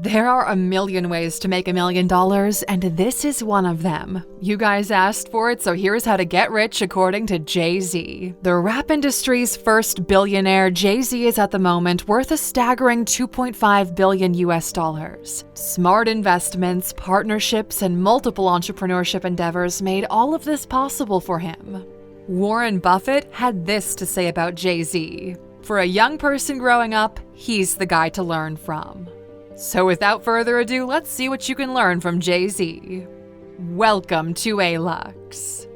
There are a million ways to make $1 million, and this is one of them. You guys asked for it, so here's how to get rich according to Jay-Z. The rap industry's first billionaire, Jay-Z is at the moment worth a staggering $2.5 billion. Smart investments, partnerships, and multiple entrepreneurship endeavors made all of this possible for him. Warren Buffett had this to say about Jay-Z. For a young person growing up, he's the guy to learn from. So without further ado, let's see what you can learn from Jay-Z. Welcome to Alux.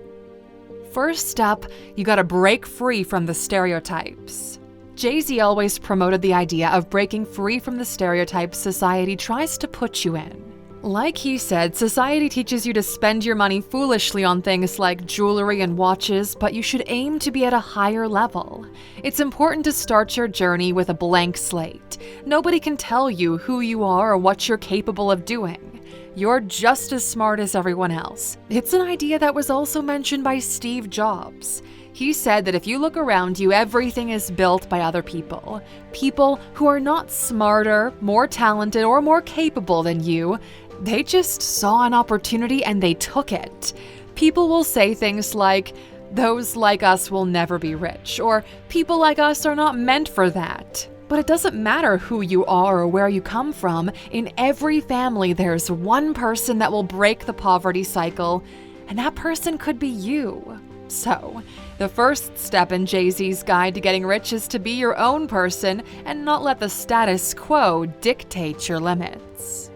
First up, you gotta break free from the stereotypes. Jay-Z always promoted the idea of breaking free from the stereotypes society tries to put you in. Like he said, society teaches you to spend your money foolishly on things like jewelry and watches, but you should aim to be at a higher level. It's important to start your journey with a blank slate. Nobody can tell you who you are or what you're capable of doing. You're just as smart as everyone else. It's an idea that was also mentioned by Steve Jobs. He said that if you look around you, everything is built by other people. People who are not smarter, more talented, or more capable than you. They just saw an opportunity and they took it. People will say things like, "Those like us will never be rich," or "People like us are not meant for that." But it doesn't matter who you are or where you come from. In every family, there's one person that will break the poverty cycle, and that person could be you. So, the first step in Jay-Z's guide to getting rich is to be your own person and not let the status quo dictate your limits.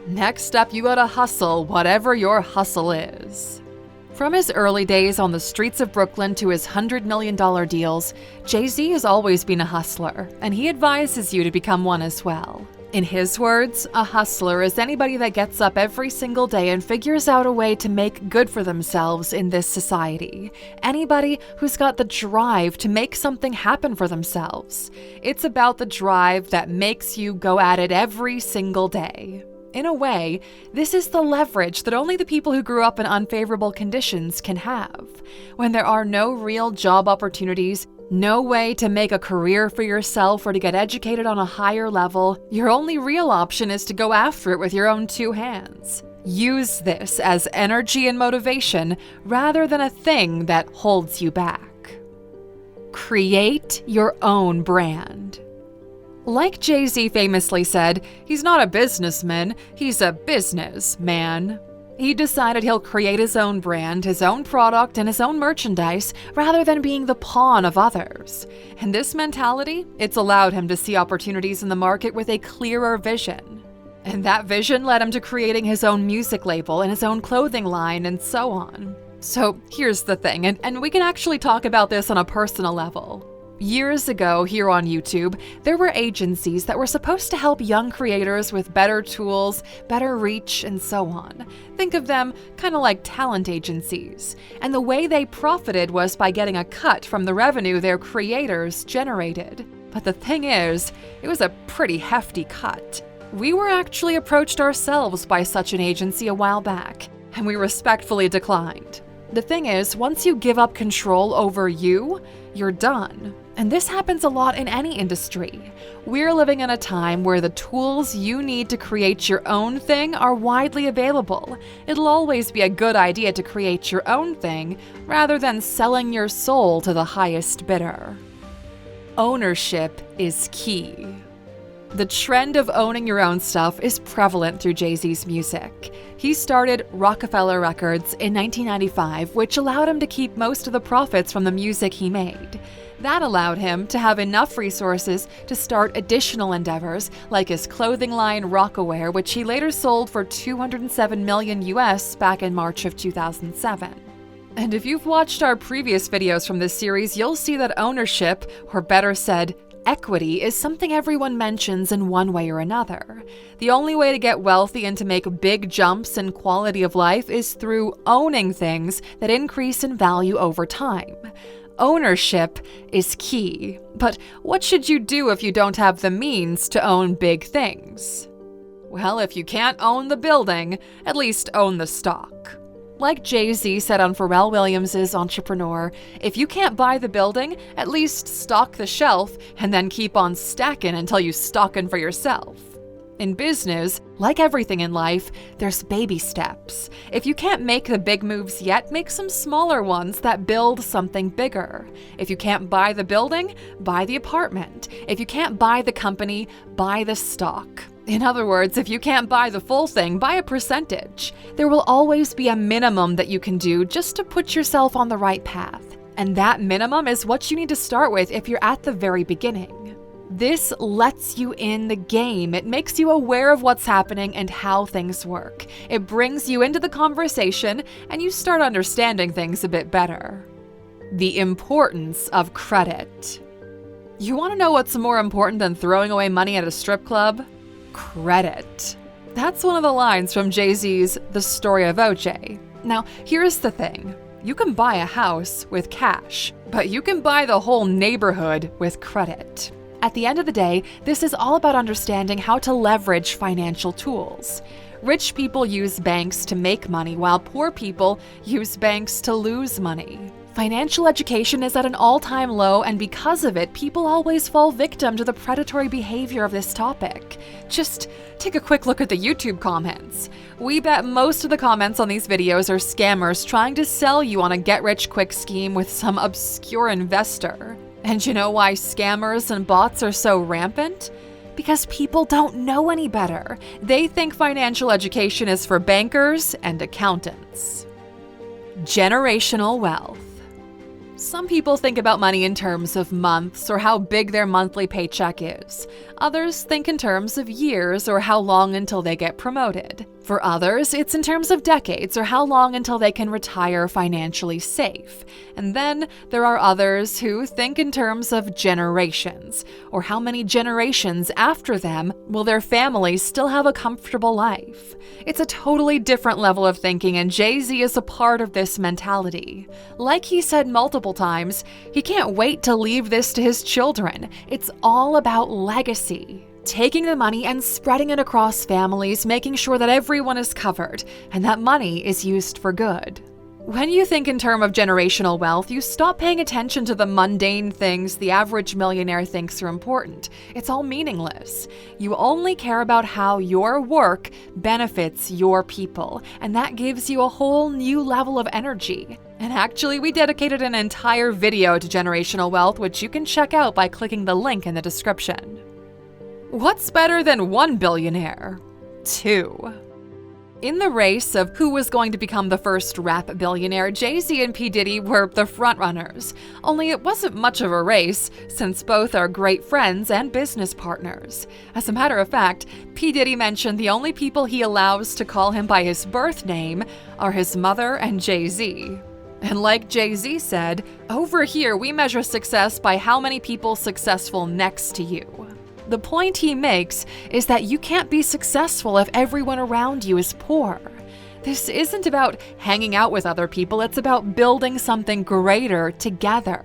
Next up, you gotta hustle, whatever your hustle is. From his early days on the streets of Brooklyn to his $100 million deals, Jay-Z has always been a hustler, and he advises you to become one as well. In his words, a hustler is anybody that gets up every single day and figures out a way to make good for themselves in this society. Anybody who's got the drive to make something happen for themselves. It's about the drive that makes you go at it every single day. In a way, this is the leverage that only the people who grew up in unfavorable conditions can have. When there are no real job opportunities, no way to make a career for yourself or to get educated on a higher level, your only real option is to go after it with your own two hands. Use this as energy and motivation rather than a thing that holds you back. Create your own brand. Like Jay-Z famously said, he's not a businessman, he's a businessman. He decided he'll create his own brand, his own product, and his own merchandise rather than being the pawn of others. And this mentality, it's allowed him to see opportunities in the market with a clearer vision. And that vision led him to creating his own music label and his own clothing line and so on. So here's the thing, and we can actually talk about this on a personal level. Years ago, here on YouTube, there were agencies that were supposed to help young creators with better tools, better reach, and so on. Think of them kind of like talent agencies. And the way they profited was by getting a cut from the revenue their creators generated. But the thing is, it was a pretty hefty cut. We were actually approached ourselves by such an agency a while back, and we respectfully declined. The thing is, once you give up control over you, you're done. And this happens a lot in any industry. We're living in a time where the tools you need to create your own thing are widely available. It'll always be a good idea to create your own thing rather than selling your soul to the highest bidder. Ownership is key. The trend of owning your own stuff is prevalent through Jay-Z's music. He started Rockefeller Records in 1995, which allowed him to keep most of the profits from the music he made. That allowed him to have enough resources to start additional endeavors, like his clothing line Rockaware, which he later sold for $207 million US back in March of 2007. And if you've watched our previous videos from this series, you'll see that ownership, or better said, equity, is something everyone mentions in one way or another. The only way to get wealthy and to make big jumps in quality of life is through owning things that increase in value over time. Ownership is key. But what should you do if you don't have the means to own big things? Well, if you can't own the building, at least own the stock. Like Jay-Z said on Pharrell Williams' Entrepreneur, if you can't buy the building, at least stock the shelf and then keep on stacking until you stockin' for yourself. In business, like everything in life, there's baby steps. If you can't make the big moves yet, make some smaller ones that build something bigger. If you can't buy the building, buy the apartment. If you can't buy the company, buy the stock. In other words, if you can't buy the full thing, buy a percentage. There will always be a minimum that you can do just to put yourself on the right path. And that minimum is what you need to start with if you're at the very beginning. This lets you in the game. It makes you aware of what's happening and how things work. It brings you into the conversation and you start understanding things a bit better. The importance of credit. You want to know what's more important than throwing away money at a strip club? Credit. That's one of the lines from Jay-Z's The Story of OJ. Now, here's the thing. You can buy a house with cash, but you can buy the whole neighborhood with credit. At the end of the day, this is all about understanding how to leverage financial tools. Rich people use banks to make money, while poor people use banks to lose money. Financial education is at an all-time low, and because of it, people always fall victim to the predatory behavior of this topic. Just take a quick look at the YouTube comments. We bet most of the comments on these videos are scammers trying to sell you on a get-rich-quick scheme with some obscure investor. And you know why scammers and bots are so rampant? Because people don't know any better. They think financial education is for bankers and accountants. Generational wealth. Some people think about money in terms of months or how big their monthly paycheck is. Others think in terms of years or how long until they get promoted. For others, it's in terms of decades or how long until they can retire financially safe. And then there are others who think in terms of generations, or how many generations after them will their families still have a comfortable life. It's a totally different level of thinking, and Jay-Z is a part of this mentality. Like he said multiple times, he can't wait to leave this to his children. It's all about legacy. Taking the money and spreading it across families, making sure that everyone is covered and that money is used for good. When you think in terms of generational wealth, you stop paying attention to the mundane things the average millionaire thinks are important. It's all meaningless. You only care about how your work benefits your people, and that gives you a whole new level of energy. And actually, we dedicated an entire video to generational wealth, which you can check out by clicking the link in the description. What's better than one billionaire? 2. In the race of who was going to become the first rap billionaire, Jay-Z and P. Diddy were the frontrunners. Only it wasn't much of a race, since both are great friends and business partners. As a matter of fact, P. Diddy mentioned the only people he allows to call him by his birth name are his mother and Jay-Z. And like Jay-Z said, over here we measure success by how many people successful next to you. The point he makes is that you can't be successful if everyone around you is poor. This isn't about hanging out with other people, it's about building something greater together.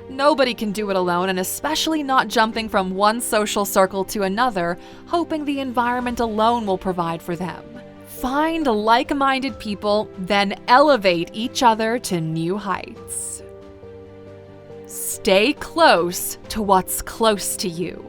Nobody can do it alone, and especially not jumping from one social circle to another, hoping the environment alone will provide for them. Find like-minded people, then elevate each other to new heights. Stay close to what's close to you.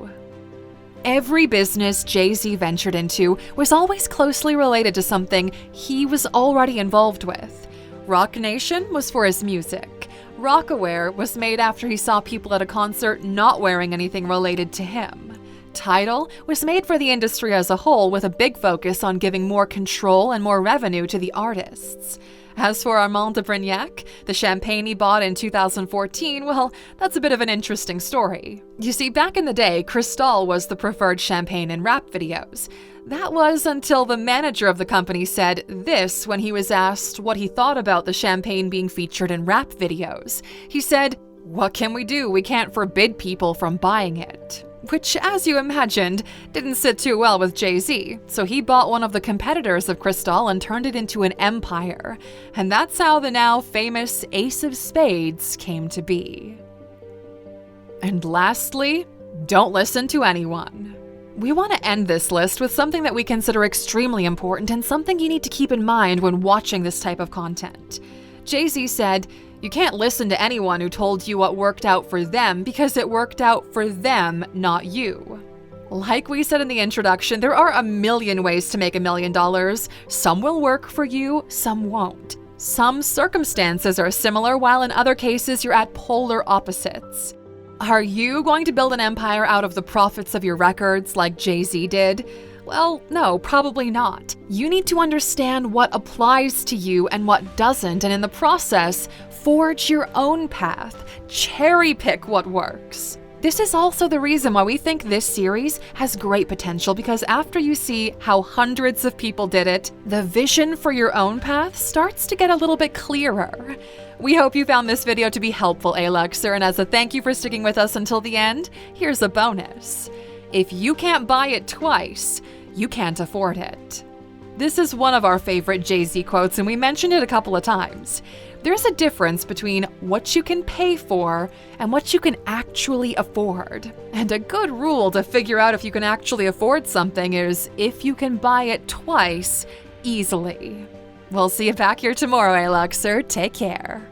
Every business Jay-Z ventured into was always closely related to something he was already involved with. Rock Nation was for his music. Rockaware was made after he saw people at a concert not wearing anything related to him. Tidal was made for the industry as a whole, with a big focus on giving more control and more revenue to the artists. As for Armand de Brignac, the champagne he bought in 2014, well, that's a bit of an interesting story. You see, back in the day, Cristal was the preferred champagne in rap videos. That was until the manager of the company said this when he was asked what he thought about the champagne being featured in rap videos. He said, "What can we do? We can't forbid people from buying it." Which, as you imagined, didn't sit too well with Jay-Z, so he bought one of the competitors of Cristal and turned it into an empire. And that's how the now famous Ace of Spades came to be. And lastly, don't listen to anyone. We want to end this list with something that we consider extremely important and something you need to keep in mind when watching this type of content. Jay-Z said, "You can't listen to anyone who told you what worked out for them because it worked out for them, not you." Like we said in the introduction, there are a million ways to make $1 million. Some will work for you, some won't. Some circumstances are similar, while in other cases you're at polar opposites. Are you going to build an empire out of the profits of your records like Jay-Z did? Well, no, probably not. You need to understand what applies to you and what doesn't, and in the process, forge your own path. Cherry pick what works. This is also the reason why we think this series has great potential, because after you see how hundreds of people did it, the vision for your own path starts to get a little bit clearer. We hope you found this video to be helpful, Aluxer, and as a thank you for sticking with us until the end, here's a bonus. If you can't buy it twice, you can't afford it. This is one of our favorite Jay-Z quotes, and we mentioned it a couple of times. There's a difference between what you can pay for and what you can actually afford. And a good rule to figure out if you can actually afford something is if you can buy it twice easily. We'll see you back here tomorrow, Aluxer. Take care.